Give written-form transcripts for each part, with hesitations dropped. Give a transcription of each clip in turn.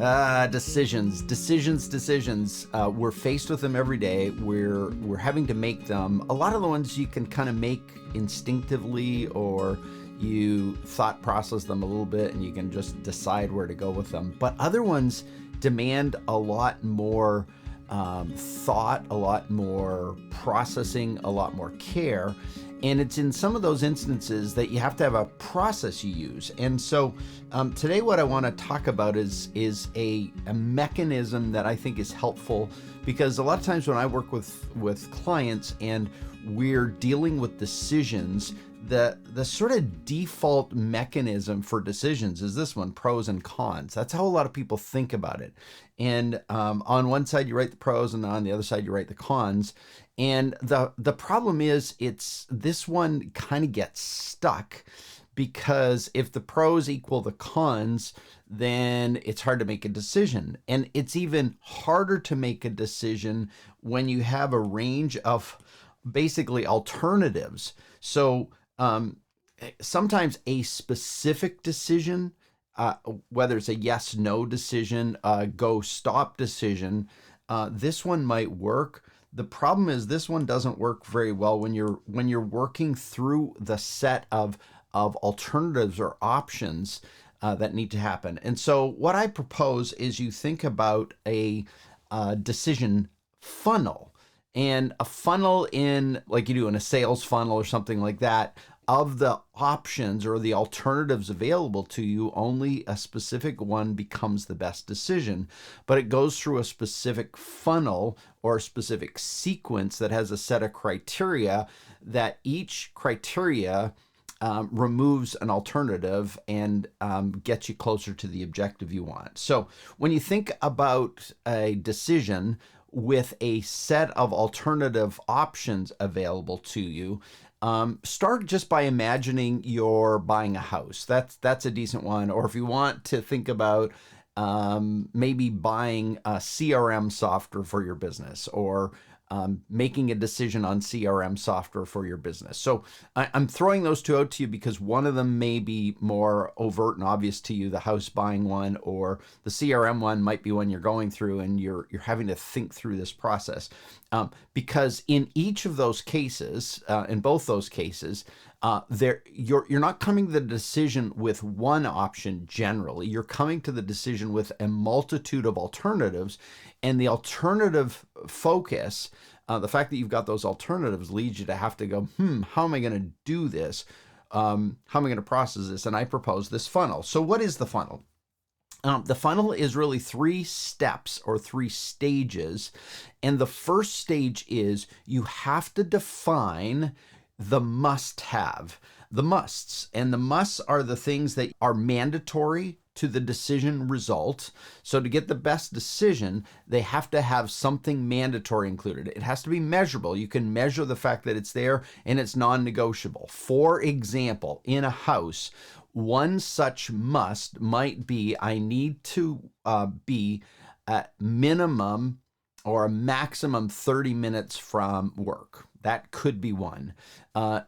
Decisions. We're faced with them every day. We're having to make them. A lot of the ones you can kind of make instinctively, or you thought process them a little bit and you can just decide where to go with them. But other ones demand a lot more thought, a lot more processing, a lot more care. And it's in some of those instances that you have to have a process you use. And so today what I want to talk about is a mechanism that I think is helpful, because a lot of times when I work with clients and we're dealing with decisions, the sort of default mechanism for decisions is this one: pros and cons. That's how a lot of people think about it. And on one side you write the pros, and on the other side you write the cons. And the problem is, it's this one kind of gets stuck, because if the pros equal the cons, then it's hard to make a decision. And it's even harder to make a decision when you have a range of basically alternatives. So sometimes a specific decision, whether it's a yes, no decision, go, stop decision, this one might work. The problem is this one doesn't work very well when you're working through the set of alternatives or options that need to happen. And so what I propose is you think about a decision funnel, and a funnel in, like you do in a sales funnel or something like that, of the options or the alternatives available to you. Only a specific one becomes the best decision, but it goes through a specific funnel or a specific sequence that has a set of criteria, that each criteria removes an alternative and gets you closer to the objective you want. So when you think about a decision with a set of alternative options available to you, start just by imagining you're buying a house. That's a decent one. Or if you want to think about maybe buying a CRM software for your business, or making a decision on CRM software for your business. So I'm throwing those two out to you because one of them may be more overt and obvious to you, the house buying one, or the CRM one might be one you're going through and you're having to think through this process. Because in each of those cases, in both those cases, you're not coming to the decision with one option generally. You're coming to the decision with a multitude of alternatives, and the alternative focus, the fact that you've got those alternatives, leads you to have to go, how am I going to do this? How am I going to process this? And I propose this funnel. So what is the funnel? The funnel is really 3 steps or 3 stages. And the first stage is you have to define the must-have, the musts. And the musts are the things that are mandatory to the decision result. So to get the best decision, they have to have something mandatory included. It has to be measurable. You can measure the fact that it's there, and it's non-negotiable. For example, in a house, one such must might be, I need to be at minimum or a maximum 30 minutes from work. That could be one.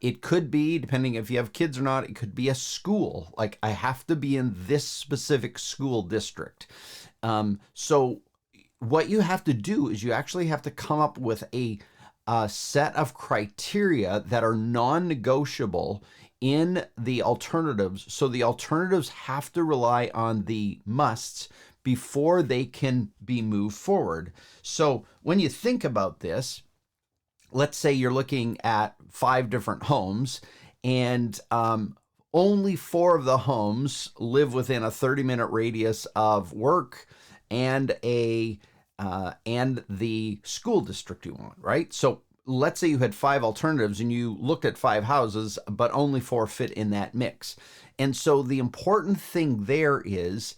It could be, depending if you have kids or not, it could be a school. Like, I have to be in this specific school district. So what you have to do is you actually have to come up with a set of criteria that are non-negotiable in the alternatives. So the alternatives have to rely on the musts before they can be moved forward. So when you think about this, let's say you're looking at 5 different homes, and only 4 of the homes live within a 30-minute radius of work and the school district you want, right? So let's say you had 5 alternatives and you looked at 5 houses, but only 4 fit in that mix. And so the important thing there is,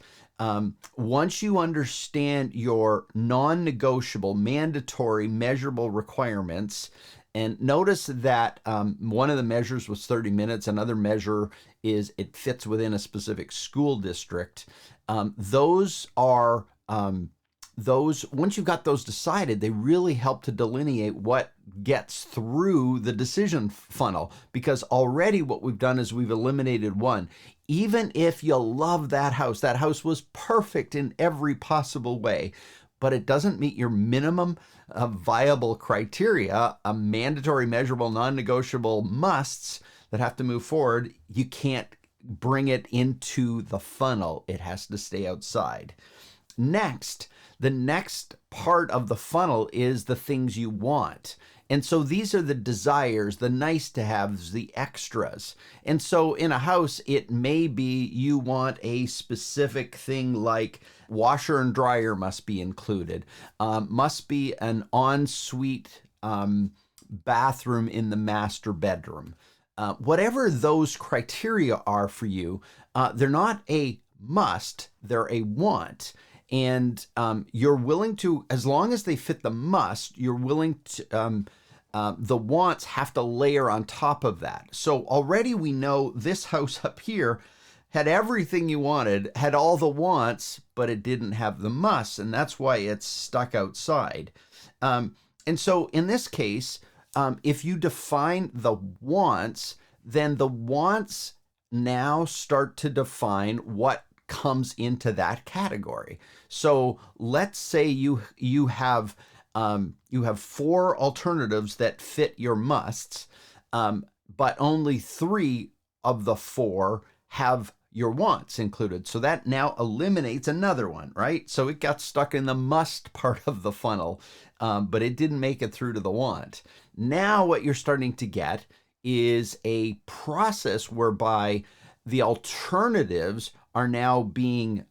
once you understand your non-negotiable, mandatory, measurable requirements, and notice that one of the measures was 30 minutes, another measure is it fits within a specific school district. Those are those, once you've got those decided, they really help to delineate what gets through the decision funnel, because already what we've done is we've eliminated one. Even if you love that house was perfect in every possible way, but it doesn't meet your minimum viable criteria, a mandatory, measurable, non-negotiable musts that have to move forward, you can't bring it into the funnel. It has to stay outside. Next, the next part of the funnel is the things you want. And so these are the desires, the nice to haves, the extras. And so in a house, it may be you want a specific thing like washer and dryer must be included, must be an ensuite bathroom in the master bedroom. Whatever those criteria are for you, they're not a must, they're a want. And you're willing to, as long as they fit the must, you're willing to, the wants have to layer on top of that. So already we know this house up here had everything you wanted, had all the wants, but it didn't have the musts, and that's why it's stuck outside. And so in this case, if you define the wants, then the wants now start to define what comes into that category. So let's say you have 4 alternatives that fit your musts, but only 3 of the 4 have your wants included. So that now eliminates another one, right? So it got stuck in the must part of the funnel, but it didn't make it through to the want. Now what you're starting to get is a process whereby the alternatives are now being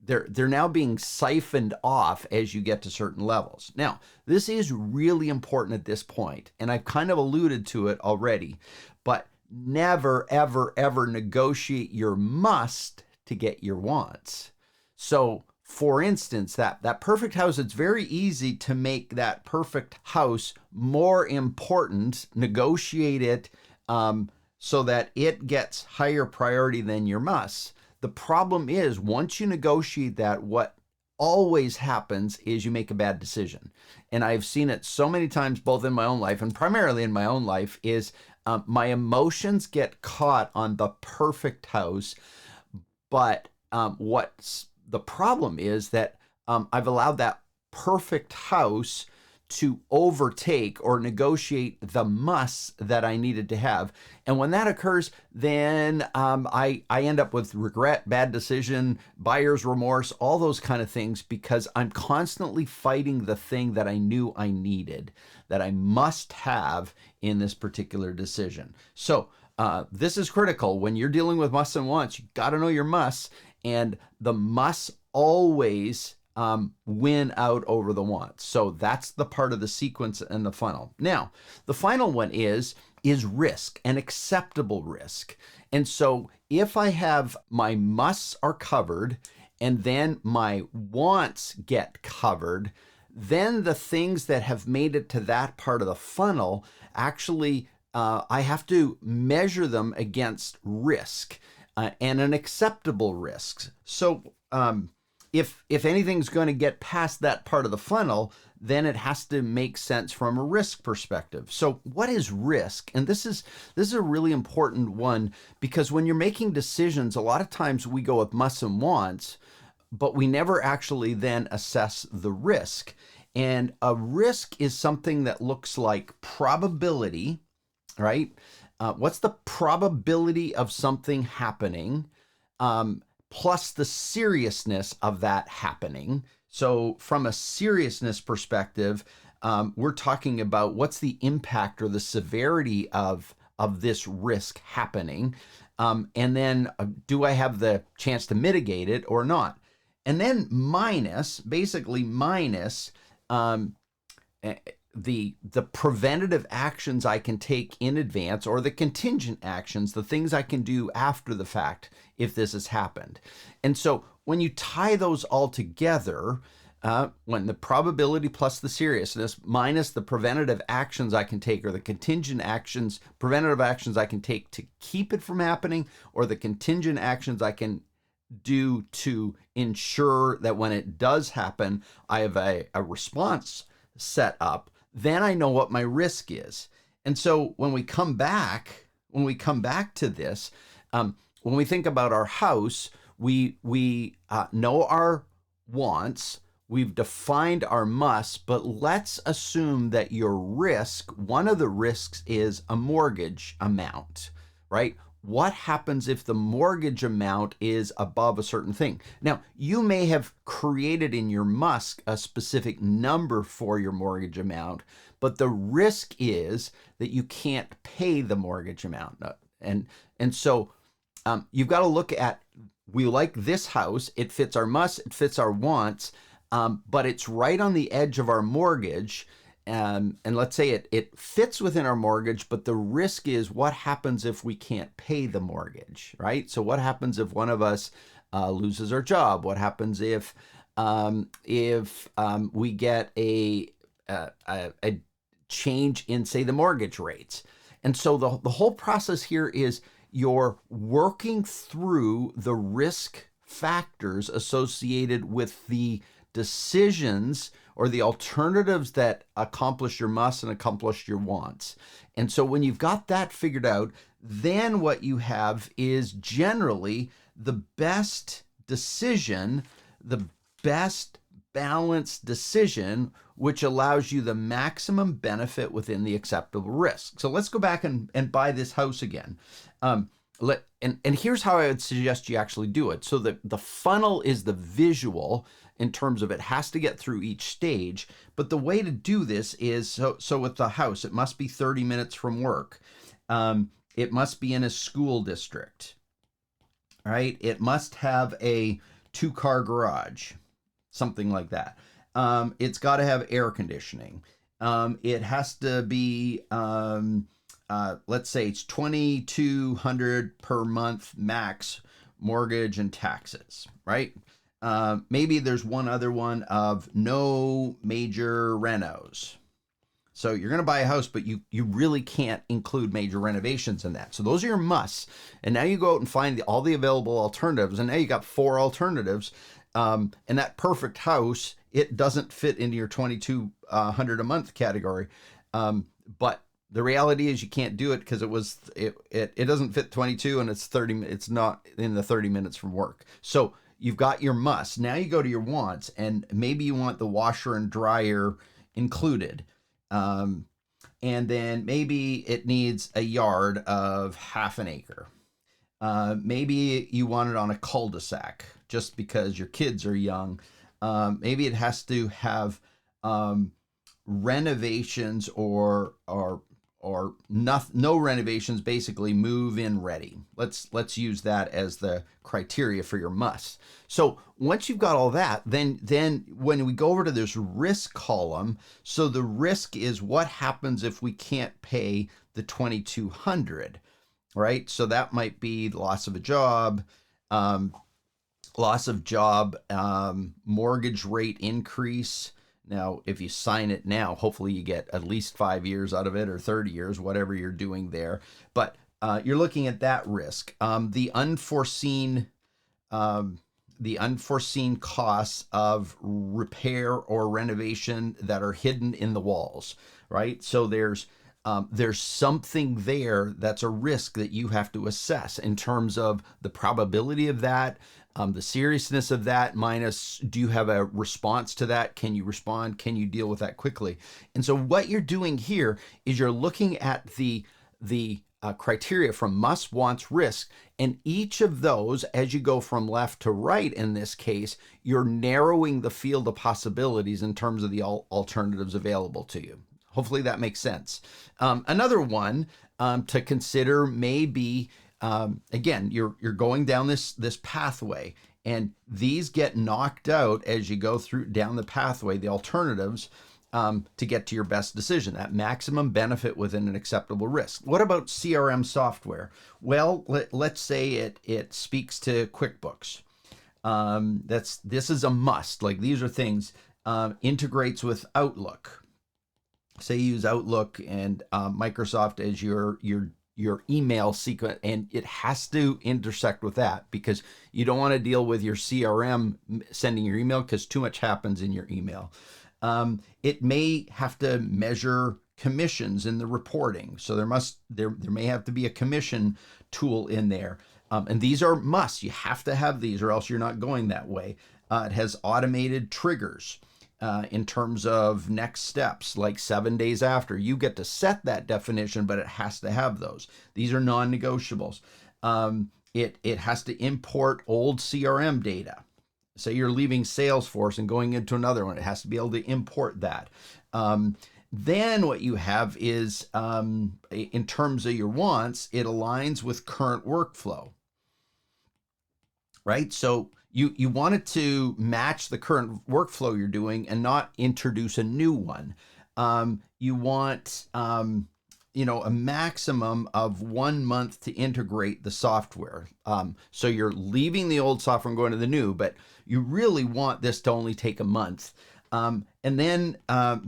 they're now being siphoned off as you get to certain levels. Now, this is really important at this point, and I've kind of alluded to it already, but never, ever, ever negotiate your must to get your wants. So, for instance, that perfect house, it's very easy to make that perfect house more important, negotiate it so that it gets higher priority than your must. The problem is, once you negotiate that, what always happens is you make a bad decision. And I've seen it so many times, both in my own life and primarily in my own life, is my emotions get caught on the perfect house. But what's the problem is that I've allowed that perfect house to overtake or negotiate the musts that I needed to have. And when that occurs, then I end up with regret, bad decision, buyer's remorse, all those kind of things, because I'm constantly fighting the thing that I knew I needed, that I must have in this particular decision. So this is critical. When you're dealing with musts and wants, you got to know your musts, and the musts always win out over the wants. So that's the part of the sequence and the funnel. Now, the final one is risk, an acceptable risk. And so if I have my musts are covered and then my wants get covered, then the things that have made it to that part of the funnel actually, I have to measure them against risk and an acceptable risk. So, if anything's going to get past that part of the funnel, then it has to make sense from a risk perspective. So what is risk? And this is a really important one, because when you're making decisions, a lot of times we go with musts and wants, but we never actually then assess the risk. And a risk is something that looks like probability, right? What's the probability of something happening? Plus the seriousness of that happening. So from a seriousness perspective, we're talking about what's the impact or the severity of this risk happening. And then do I have the chance to mitigate it or not? And then basically minus the preventative actions I can take in advance, or the contingent actions, the things I can do after the fact if this has happened. And so when you tie those all together, when the probability plus the seriousness minus the preventative actions I can take, or the contingent actions, preventative actions I can take to keep it from happening, or the contingent actions I can do to ensure that when it does happen, I have a response set up, then I know what my risk is. And so when we come back to this, when we think about our house, we know our wants, we've defined our musts, but let's assume that your risk, one of the risks is a mortgage amount, right? What happens if the mortgage amount is above a certain thing? Now, you may have created in your must a specific number for your mortgage amount, but the risk is that you can't pay the mortgage amount. And so you've got to look at, we like this house, it fits our must, it fits our wants, but it's right on the edge of our mortgage. And let's say it fits within our mortgage, but the risk is what happens if we can't pay the mortgage, right? So what happens if one of us loses our job? What happens if we get a change in, say, the mortgage rates? And so the whole process here is you're working through the risk factors associated with the decisions or the alternatives that accomplish your musts and accomplish your wants. And so when you've got that figured out, then what you have is generally the best decision, the best balanced decision, which allows you the maximum benefit within the acceptable risk. So let's go back and buy this house again. And here's how I would suggest you actually do it. So the funnel is the visual in terms of it has to get through each stage. But the way to do this is, so with the house, it must be 30 minutes from work. It must be in a school district, right? It must have a 2-car garage, something like that. It's got to have air conditioning. It has to be, let's say it's $2,200 per month max mortgage and taxes, right? Maybe there's one other one of no major renos. So you're going to buy a house, but you really can't include major renovations in that. So those are your musts. And now you go out and find all the available alternatives. And now you got 4 alternatives. And that perfect house, it doesn't fit into your $2,200 a month category. But the reality is you can't do it because it doesn't fit 22 and it's not in the 30 minutes from work. So you've got your musts. Now you go to your wants, and maybe you want the washer and dryer included. And then maybe it needs a yard of half an acre. Maybe you want it on a cul-de-sac just because your kids are young. Maybe it has to have renovations or no renovations, basically move-in ready. Let's use that as the criteria for your must. So once you've got all that, then when we go over to this risk column, so the risk is what happens if we can't pay the $2,200, right? So that might be loss of a job, mortgage rate increase. Now, if you sign it now, hopefully you get at least 5 years out of it or 30 years, whatever you're doing there. But you're looking at that risk. The unforeseen costs of repair or renovation that are hidden in the walls, right? So there's something there that's a risk that you have to assess in terms of the probability of that, the seriousness of that, minus do you have a response to that? Can you respond? Can you deal with that quickly? And so what you're doing here is you're looking at the criteria from must, wants, risk, and each of those, as you go from left to right in this case, you're narrowing the field of possibilities in terms of the alternatives available to you. Hopefully that makes sense. Another one to consider may be, again, you're going down this pathway, and these get knocked out as you go down the pathway, the alternatives, to get to your best decision, that maximum benefit within an acceptable risk. What about CRM software? Well, let's say it speaks to QuickBooks. This is a must. Like, these are things, integrates with Outlook. Say you use Outlook and Microsoft as your your email sequence, and it has to intersect with that, because you don't want to deal with your CRM sending your email, because too much happens in your email. It may have to measure commissions in the reporting. So there may have to be a commission tool in there. And these are musts. You have to have these, or else you're not going that way. It has automated triggers in terms of next steps, like 7 days after. You get to set that definition, but it has to have those. These are non-negotiables. It has to import old CRM data. Say you're leaving Salesforce and going into another one, it has to be able to import that. Then what you have is, in terms of your wants, it aligns with current workflow, right? So you want it to match the current workflow you're doing and not introduce a new one. You want, a maximum of 1 month to integrate the software. So you're leaving the old software and going to the new, but you really want this to only take a month. And then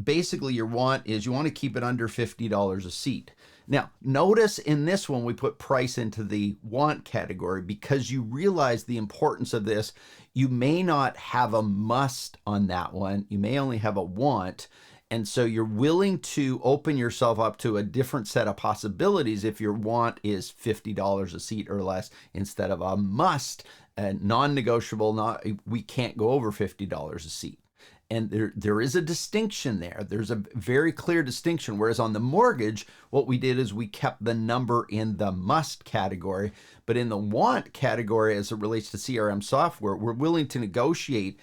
basically you want to keep it under $50 a seat. Now, notice in this one, we put price into the want category because you realize the importance of this. You may not have a must on that one. You may only have a want. And so you're willing to open yourself up to a different set of possibilities if your want is $50 a seat or less, instead of a must, non-negotiable, we can't go over $50 a seat. And there is a distinction there. There's a very clear distinction. Whereas on the mortgage, what we did is we kept the number in the must category. But in the want category, as it relates to CRM software, we're willing to negotiate.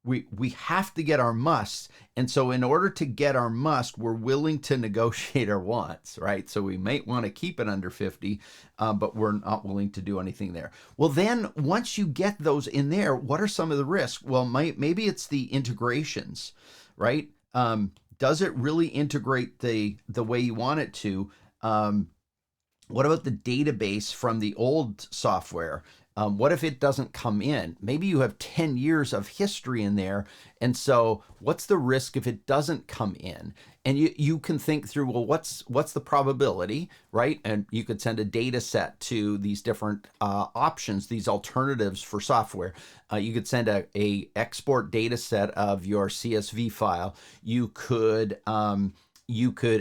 We have to get our musts. And so in order to get our must, we're willing to negotiate our wants, right? So we might want to keep it under 50, but we're not willing to do anything there. Well, then once you get those in there, what are some of the risks? Well, maybe it's the integrations, right? Does it really integrate the way you want it to? What about the database from the old software? What if it doesn't come in? Maybe you have 10 years of history in there. And so what's the risk if it doesn't come in? And you can think through, well, what's the probability, right? And you could send a data set to these different options, these alternatives for software. You could send a export data set of your CSV file. You could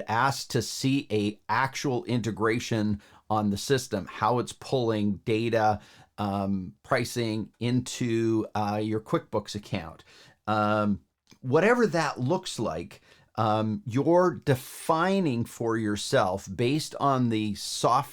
ask to see a actual integration on the system, how it's pulling data, pricing into your QuickBooks account. Whatever that looks like, you're defining for yourself based on the set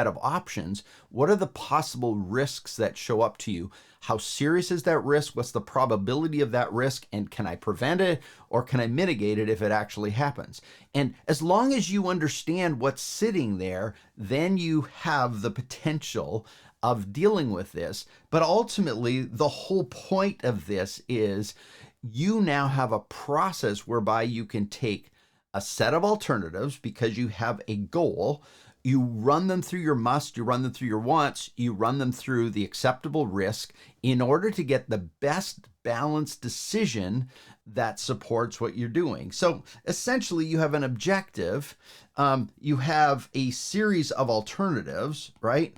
of options. What are the possible risks that show up to you? How serious is that risk? What's the probability of that risk? And can I prevent it, or can I mitigate it if it actually happens? And as long as you understand what's sitting there, then you have the potential of dealing with this. But ultimately, the whole point of this is you now have a process whereby you can take a set of alternatives because you have a goal. You run them through your must, you run them through your wants, you run them through the acceptable risk in order to get the best balanced decision that supports what you're doing. So essentially you have an objective, you have a series of alternatives, right?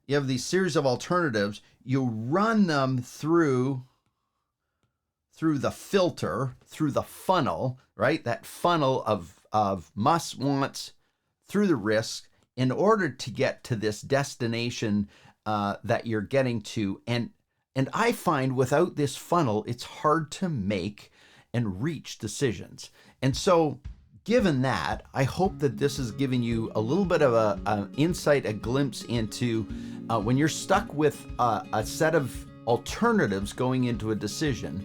You have these series of alternatives, you run them through the filter, through the funnel, right? That funnel of must, wants, through the risk, in order to get to this destination that you're getting to. And I find without this funnel, it's hard to make and reach decisions. And so given that, I hope that this has given you a little bit of an insight, a glimpse into when you're stuck with a set of alternatives going into a decision,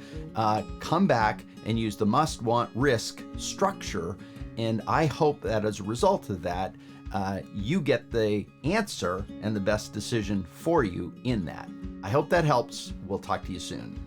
come back and use the must, want, risk structure. And I hope that as a result of that, you get the answer and the best decision for you in that. I hope that helps. We'll talk to you soon.